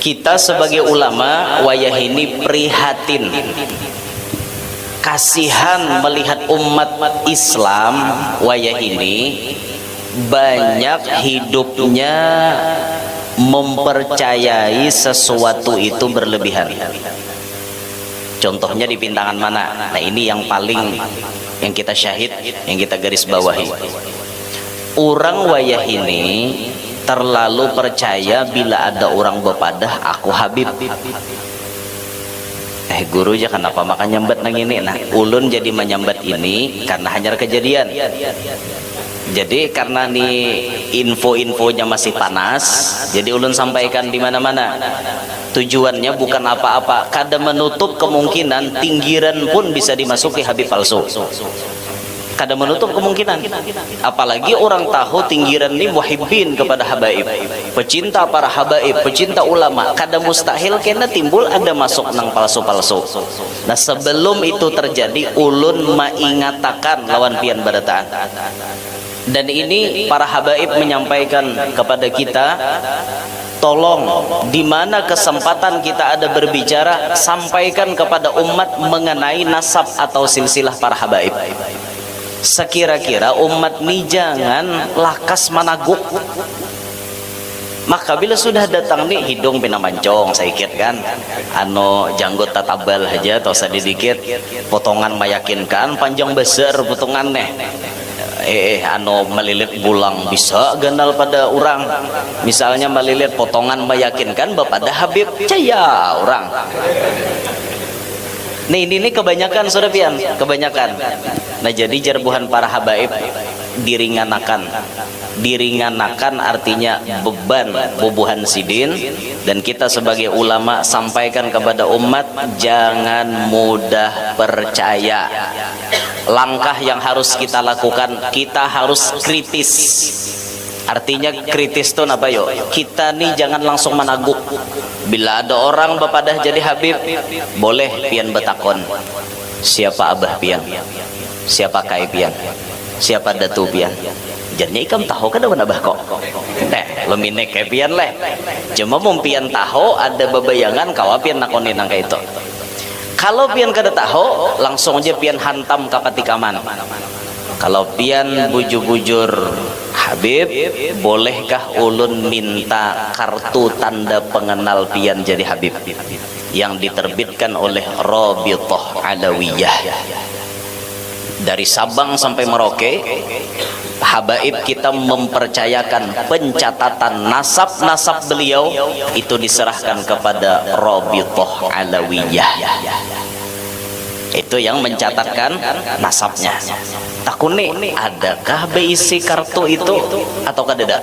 Kita sebagai ulama wayah ini prihatin, kasihan melihat umat Islam wayah ini banyak hidupnya mempercayai sesuatu itu berlebihan. Contohnya di pintangan mana? Nah ini yang paling yang kita syahid, yang kita garis bawahi. Orang wayah ini terlalu percaya bila ada orang bepadah aku Habib. Guru aja kenapa makan nyambat nang ini? Nah ulun jadi menyambat ini karena hanya kejadian. Jadi karena nih info-infonya masih panas, jadi ulun sampaikan di mana-mana. Tujuannya bukan apa-apa, kada menutup kemungkinan tinggiran pun bisa dimasuki Habib palsu. Kada menutup kemungkinan. Apalagi orang tahu tinggiran ini muhibbin kepada habaib, pecinta para habaib, pecinta ulama. Kada mustahil kena timbul ada masuk nang palsu-palsu. Nah sebelum itu terjadi ulun mengingatakan lawan pian badataan. Dan ini para habaib menyampaikan kepada kita, tolong di mana kesempatan kita ada berbicara, sampaikan kepada umat mengenai nasab atau silsilah para habaib. Sekira-kira umat ini jangan lakas managuk. Maka bila sudah datang nih hidung pina mancong sedikit kan, janggut tatabal aja atau sedikit, potongan meyakinkan, panjang besar potongannya. Melilit bulang bisa ganal pada orang. Misalnya melilit potongan meyakinkan bapak dah Habib caya orang. Ini kebanyakan sudah pian, kebanyakan. Nah jadi jarbuhan para habaib diringanakan artinya beban bubuhan sidin, dan kita sebagai ulama sampaikan kepada umat jangan mudah percaya. Langkah yang harus kita lakukan, kita harus kritis. Artinya kritis tuh apa yo? Kita nih jangan langsung menaguk. Bila ada orang bepadah jadi Habib, boleh pian betakon. Siapa abah pian? Siapa kai pian? Siapa datu pian? Jadinya ikam tahu kan ada abah kok. Lo minek kayak pian leh. Cuma mumpian tahu ada bebayangan kawa pian nakonin nang kayak itu. Kalau pian kada tahu, langsung aja pian hantam kapatikaman. Kalau pian bujur-bujur Habib, bolehkah ulun minta kartu tanda pengenal pian jadi Habib yang diterbitkan oleh Rabithah Alawiyah dari Sabang sampai Merauke? Habaib kita mempercayakan pencatatan nasab-nasab beliau itu diserahkan kepada Rabithah Alawiyah. Itu yang mencatatkan nasabnya. Takuni adakah berisi kartu itu atau kada?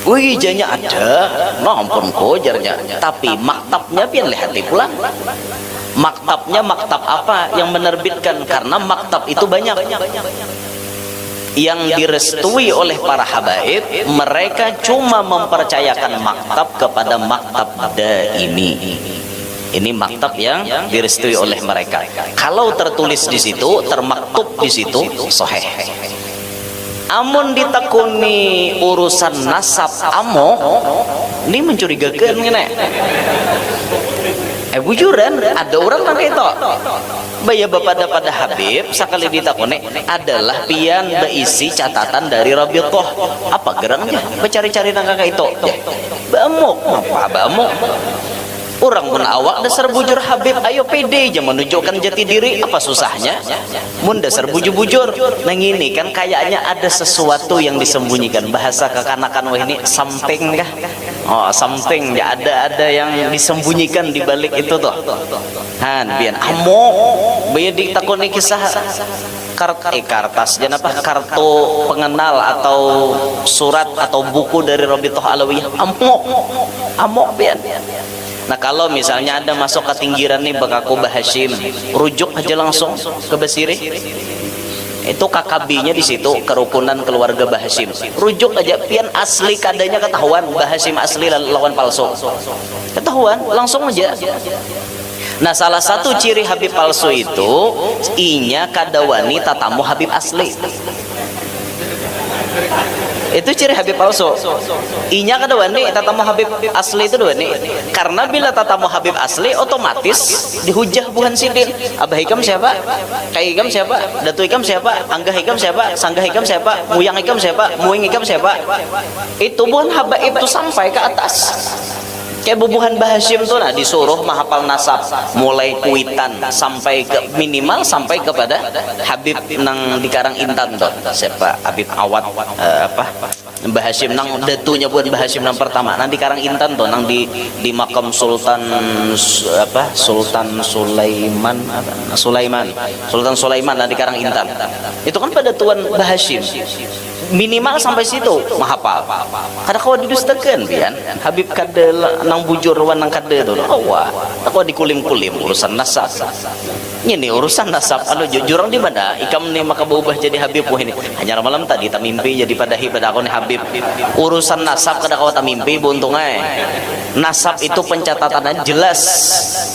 Wih janya ada, mampun kojarnya. Tapi maktabnya pian lehati pula. Maktabnya maktab apa yang menerbitkan? Karena maktab itu banyak. Yang direstui oleh para habaib, mereka cuma mempercayakan maktab kepada maktab daimi. Ini maktab yang direstui oleh mereka. Kalau tertulis di situ, termaktub di situ, sahih. Amun ditakuni urusan nasab ini mencurigakan ngene. Bujuran ada orang nang itu. Baya bapak pada Habib sekali ditakuni adalah pian berisi catatan dari Rabithah. Apa gerangnya? Becari-cari nang kakak itu. Bamuk, apa bamuk? Orang pun awak dasar bujur Habib, ayo pede aja menunjukkan jati diri, apa susahnya? Mun dasar bujur-bujur, nang ini kan kayaknya ada sesuatu yang disembunyikan. Bahasa kekanakan wah ini something kah? Oh something ya, ada yang disembunyikan di balik itu tuh. Han bian amo, biar ditakoni kisah kertas jangan apa kartu pengenal atau surat atau buku dari Rabithah Alawiyah. Amok bian. Nah kalau misalnya ada masuk ke tinggiran nih bakaku Bahashim, rujuk aja langsung ke Basiri. Itu KKB-nya di situ, kerukunan keluarga Bahashim. Rujuk aja pian asli kadanya ketahuan Bahashim asli lawan palsu. Ketahuan langsung aja. Nah salah satu ciri Habib palsu itu inya kadawani tatamu Habib asli. Itu ciri Habib palsu. Inya kedua nih tatamu Habib asli itu dua nih. Karena bila tatamu Habib asli otomatis dihujah buhan sidin. Abah Hikam siapa? Kai Hikam siapa? Datu Hikam siapa? Angga Hikam siapa? Sangga Hikam siapa? Muyang Hikam siapa? Muing Hikam siapa? Itu buhan habaib itu sampai ke atas. Kayak bubuhan Bahasyim tuh nah disuruh menghafal nasab mulai kuitan sampai ke minimal sampai kepada Habib nang di Karang Intan tuh siapa Habib Awad Bahasyim nang datunya buat Bahasyim nang pertama nang di Karang Intan tuh nang di makam Sultan Sulaiman nang di Karang Intan itu kan pada tuan Bahasyim minimal sampai situ menghafal kada kau didustakan pian Habib kade nang bujur wan nang kade tu wah kau dikulim-kulim urusan nasab ini urusan nasab anu jurang di mana ikam ni maka berubah jadi Habib wah ini hanya malam tadi tak mimpi jadi padahi pada aku ni Habib urusan nasab kada kau tak mimpi buntung ai nasab itu pencatatannya jelas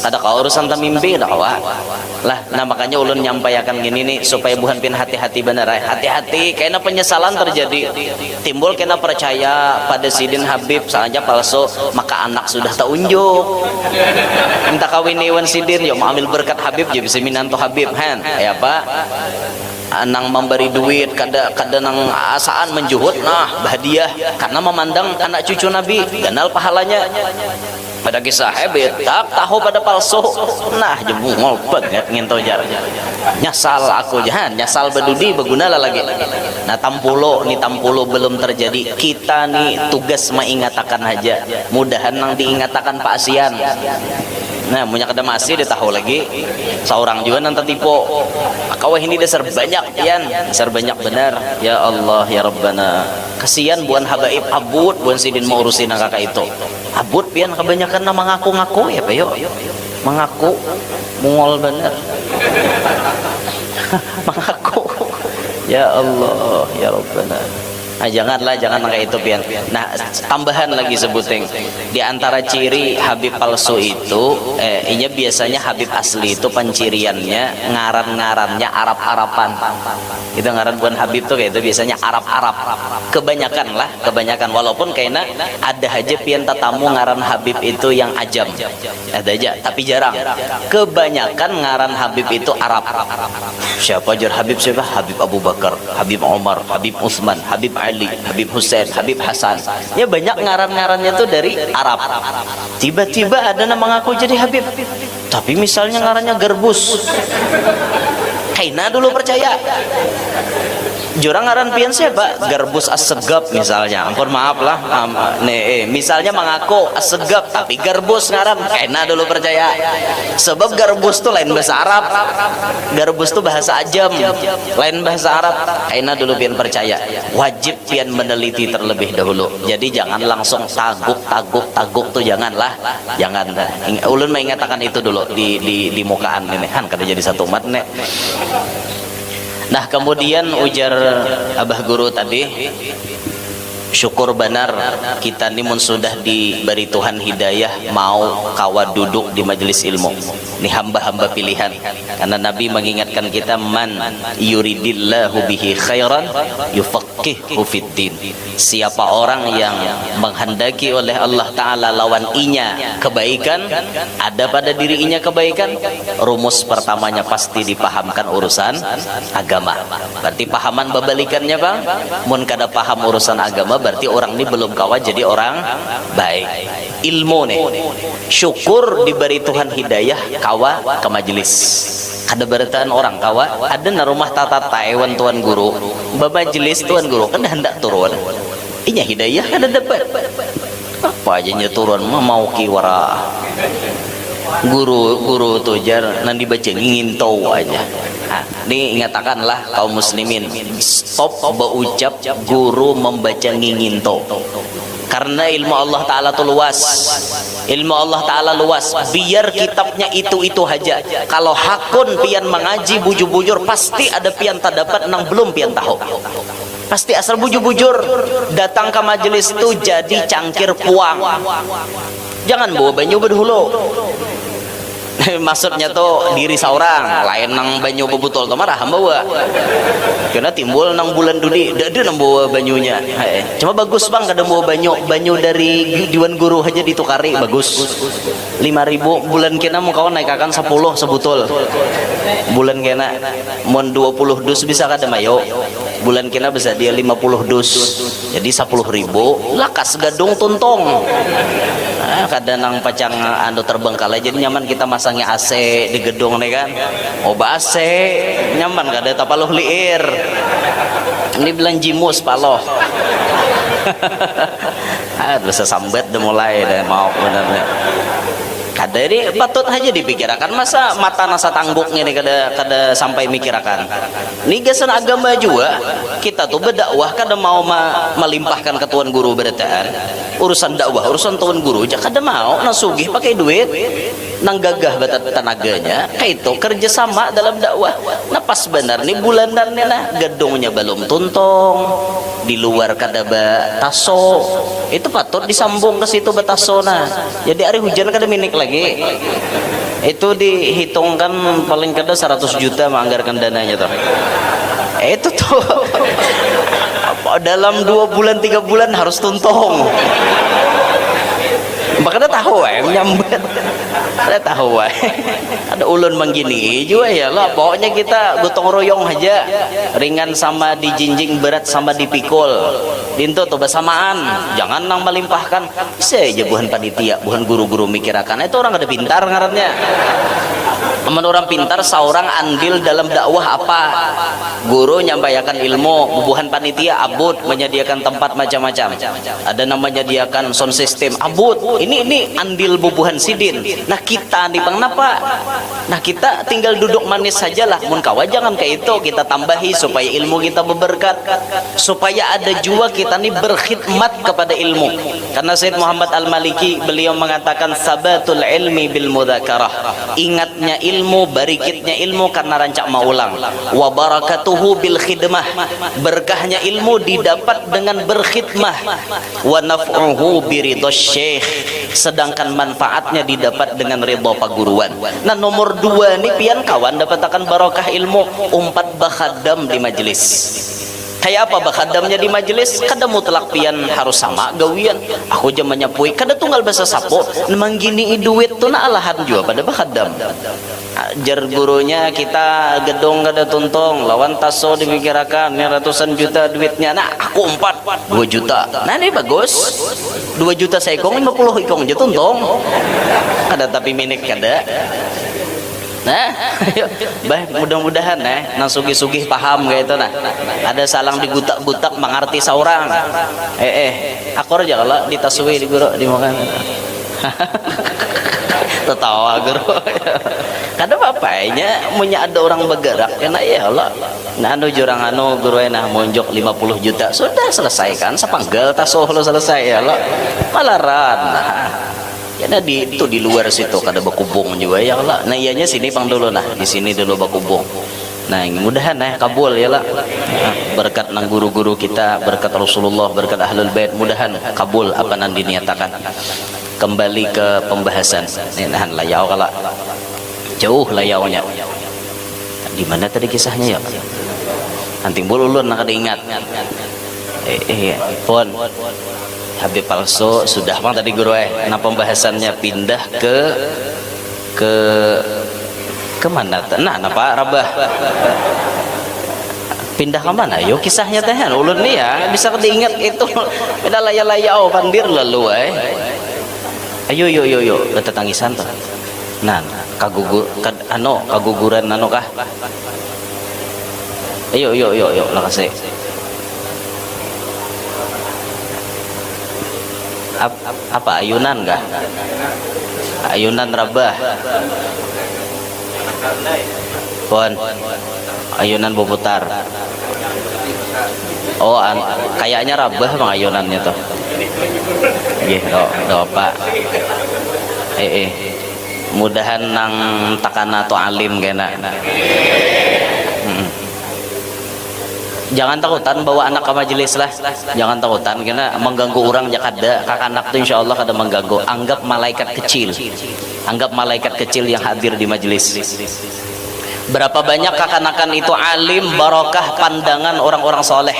kada kau urusan tak mimpi kada kau lah nah makanya ulun nyampaikan gini nih supaya buhan pin hati-hati benar hati-hati karena penyesalan terjadi timbul kena percaya pada sidin Habib saja palsu maka anak sudah tak unjuk minta kawin iwan sidin yo mau ambil berkat Habib jadi bisa minantu Habib han ya pak nang memberi duit kada nang asaan menjuhut nah bahdiah karena memandang anak cucu Nabi kenal pahalanya pada kisah Habib tak tahu pada palsu nah jebungol banget nginto jar nyasal aku jahan nyasal bedudi beguna lagi nah tampulo belum terjadi kita nih tugas mengingatakan aja mudahan nang diingatakan Pak Asian nah punya kada masih dia tahu lagi seorang juga nanti tipu kawah ini dasar banyak pian dasar banyak benar ya Allah ya Rabbana kasihan buan habaib abud buan sidin mau urusin kakak itu abud pian kebanyakan nama ngaku-ngaku ya Pak yo mengaku mungol bener mengaku ya Allah ya Rabbana nah, jangan kayak itu pian nah tambahan lagi sebuting di antara ciri Habib palsu itu ini biasanya Habib asli itu penciriannya ngaran-ngarannya Arab-Arapan itu ngaran bukan Habib tuh kayak itu biasanya Arab-Arab kebanyakan walaupun kayaknya ada aja pian tatamu ngaran Habib itu yang ajam ada aja tapi jarang kebanyakan ngaran Habib itu Arab siapa jar Habib siapa Habib Abu Bakar Habib Omar Habib Utsman Habib Ali, Habib Hussein, Habib Hasan ya banyak ngaran-ngarannya tuh dari Arab tiba-tiba ada nama ngaku jadi Habib tapi misalnya ngarannya Gerbus kaina dulu percaya jurang ngaran pian siapa Gerbus Assegap misalnya ampun maaf lah misalnya mengaku Assegap tapi Gerbus ngaran kaina dulu percaya sebab Gerbus tuh lain bahasa Arab Gerbus tuh bahasa ajam lain bahasa Arab kaina dulu pian percaya wajib pian meneliti terlebih dahulu jadi jangan langsung taguk tuh jangan ulun mengatakan itu dulu di mukaan ini kan kada jadi satu umat nek. Nah kemudian ujar Abah Guru tadi syukur benar kita ini mun sudah diberi Tuhan hidayah mau kawa duduk di majelis ilmu ini hamba-hamba pilihan karena Nabi mengingatkan kita man yuridillahu bihi khairan yufaqihu fiddin siapa orang yang menghendaki oleh Allah Ta'ala lawan inya kebaikan ada pada diri inya kebaikan rumus pertamanya pasti dipahamkan urusan agama berarti pahaman babalikannya bang mun kada paham urusan agama berarti orang ini belum kawa jadi orang baik ilmu nih syukur diberi Tuhan hidayah kawa ke majelis ada beritaan orang kawa ada na rumah tata Taiwan tuan guru majelis tuan guru kan hendak turun inya hidayah kada dapat apa aja nya turun mau kiwara guru tujar nanti baca ingin tahu aja ini ingatakanlah kaum muslimin stop berucap guru membaca nginginto karena ilmu Allah Ta'ala itu luas ilmu Allah Ta'ala luas biar kitabnya itu aja kalau hakun pian mengaji bujur-bujur pasti ada pian tak dapat nang belum pian tahu pasti asal bujur-bujur datang ke majelis itu jadi cangkir puang jangan bawa banyu berhulu Maksudnya tuh diri seorang lain nang banyu bebutul tuh marah bawa karena timbul nang bulan dudi ada nang bawa banyunya. Cuma bagus bang kada bawa banyu dari Dewan Guru aja ditukari bagus 5.000 bulan kena mau kawan naikakan 10 sebutul bulan kena mon 20 dus bisa kada mayo bulan kena bisa dia 50 dus jadi 10.000 lakas gadung tuntong. Kadang nang pacang anu terbengkalai jadi nyaman kita masangnya AC di gedung nih kan oba AC nyaman kada tapaluh liir ini bilang jimus paloh. Bisa sambat udah mulai deh mau benar-benar kada ini patut aja dipikirkan masa mata nasa tangguk ini kada sampai mikirakan ini gasan agama juga kita tuh berdakwah kada mau melimpahkan ke tuan guru berataan urusan dakwah urusan tuan guru aja kada mau nang sugih pakai duit nang gagah batat tenaganya kayak itu kerjasama dalam dakwah nah pas benar nih bulanannya nah gedungnya belum tuntong di luar kada taso itu patut disambung ke situ bataso nah jadi hari hujan kada minik lagi itu dihitungkan paling kada 100 juta menganggarkan dananya tuh itu tuh dalam 2 bulan 3 bulan harus tuntong makanya tahu nyambet ada tahu ada ulun menggini juga ya lah pokoknya kita gotong royong aja ringan sama dijinjing berat sama dipikul dinto tuh bersamaan jangan nang melimpahkan bisa aja buhan panitia buhan guru-guru mikirakan itu orang ada pintar ngarannya menurut orang pintar seorang andil dalam dakwah apa guru nyampaikan ilmu buhan panitia abut menyediakan tempat macam-macam ada namanya menyediakan sound system abut ini andil bubuhan sidin nah kita nih bang napa nah kita tinggal duduk manis sajalah mun kawa jangan kayak itu kita tambahi supaya ilmu kita berberkat supaya ada juga kita nih berkhidmat kepada ilmu karena Sayyid Muhammad Al-Maliki beliau mengatakan sabatul ilmi bil mudzakarah ingatnya ilmu barikitnya ilmu karena rancak maulang wa barakatuhu bil khidmah berkahnya ilmu didapat dengan berkhidmah wa naf'uhu biridhas syekh sedangkan manfaatnya didapat dengan ridha paguruan. Nah nomor 2 nih pian kawan dapat akan barokah ilmu umpat bakhadam di majelis. Kayak apa bakhadamnya di majelis? Kada mutlak pian harus sama gawian. Aku jam menyapui kada tunggal bahasa sapo memang gini duit tuh na alahan juga pada bakhadam. Jar gurunya kita gedong kada tuntong lawan taso dipikirakan ini ratusan juta duitnya nah aku 2 juta nah ini bagus 2 juta saya ikong 50 ikong aja tuntong ada tapi minik kada nah bah mudah-mudahan nang sugih-sugih paham kayak itu nah ada salang digutak-gutak mengerti seorang akor aja kalau ditasui di guru di makan tertawa guru kada apa-apanya punya ada orang bergerak enak ya Allah nah anu jurang anu guru enak monjok 50 juta sudah selesaikan sepanggal tasoh lo selesai ya Allah malaran karena itu di luar situ kada bakubung juga ya Allah nah ianya sini pang dulu nah di sini dulu bakubung nah mudahan kabul ya lah berkat nang guru-guru kita berkat Rasulullah berkat Ahlul Bait mudahan kabul apa nan diniatakan kembali ke pembahasan nahan layau kala jauh layaunya di mana tadi kisahnya ya nanti ulun nak ada ingat pon Habib palsu sudah bang tadi guru nah pembahasannya pindah ke mana nah Pak Rabah pindah ke mana yuk kisahnya teh ulun nih ya bisa diingat itu pindah layau pandir lalu ayo kita tangisan tuh nah kaguguran kah ayo makasih apa ayunan kah ayunan Rabah pon ayunan berputar oh kayaknya Rabah bang ayunannya tuh do Pak mudahan nang takana to alim kena Jangan takutan bawa anak ke majelis lah. Jangan takutan karena mengganggu orang jakada. Kakak-anak tuh insya Allah kada mengganggu. Anggap malaikat kecil. Anggap malaikat kecil yang hadir di majelis. Berapa banyak kakak-anakan itu alim, barokah pandangan orang-orang soleh.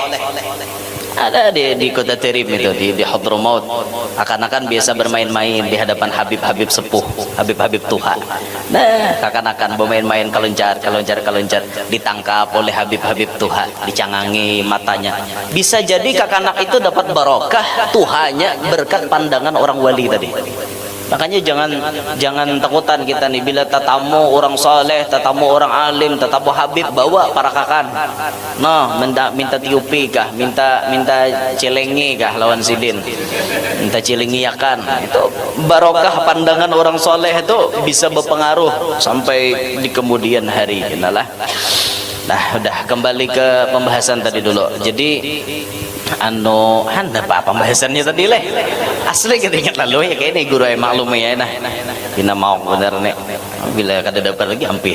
Ada di kota Terim itu, di Hadramaut. Akan-akan biasa bermain-main di hadapan Habib-Habib sepuh, Habib-Habib Tuhan. Nah, akan-akan bermain-main keloncar, ditangkap oleh Habib-Habib Tuhan, dicangangi matanya. Bisa jadi kakak-anak itu dapat barokah Tuhannya berkat pandangan orang wali tadi. Makanya jangan takutan kita nih bila tatamu orang soleh, tatamu orang alim, tatamu habib, bawa para kakan. Nah, minta tiupi kah, minta celengi kah lawan sidin, minta celengiakan. Itu barokah pandangan orang soleh itu bisa berpengaruh sampai di kemudian hari. Nah, udah kembali ke pembahasan tadi dulu. Jadi anda apa pembahasannya tadi leh asli kita ingat lalu ya kayak ini guru maklum ya nah kita mau bener nih bila kada dapat lagi ampi